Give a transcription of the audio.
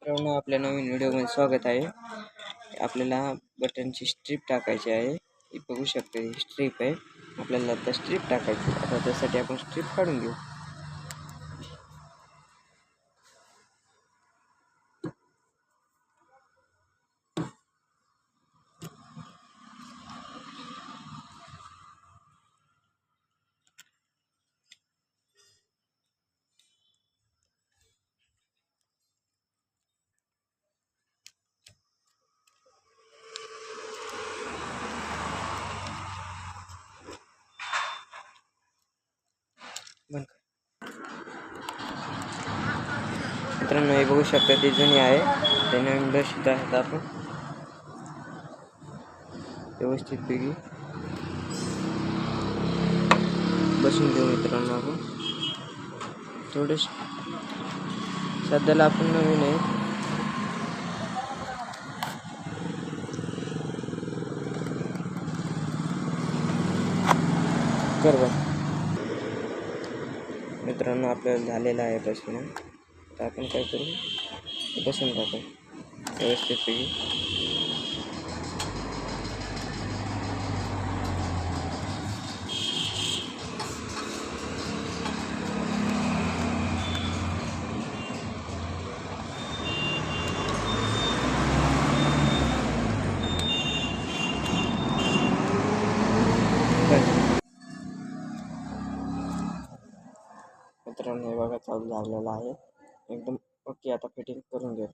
मित्रांनो, आपल्या नवीन व्हिडिओमध्ये स्वागत आहे. आपल्याला बटनची स्ट्रीप टाकायची आहे. ही बघू शकता, ही स्ट्रीप आहे. आपल्याला आता स्ट्रीप टाकायची. आता त्यासाठी आपण स्ट्रीप काढून घेऊ. मित्रांनो, हे बघू शकता, ती जुनी आहे. ते नवीन ब्रश आहेत. आपण व्यवस्थित पैकी बसून घेऊ. मित्रांनो, आपण थोडे सध्याला आपण नवीन आहे. मित्रांनो, आपल्याला झालेला आहे बसणं. तर आपण काय करू, बसून टाकू व्यवस्थितपैकी. मित्रांनो, हे बघा, चालू झालेला आहे एकदम ओके. आता फिटिंग करून घेऊ.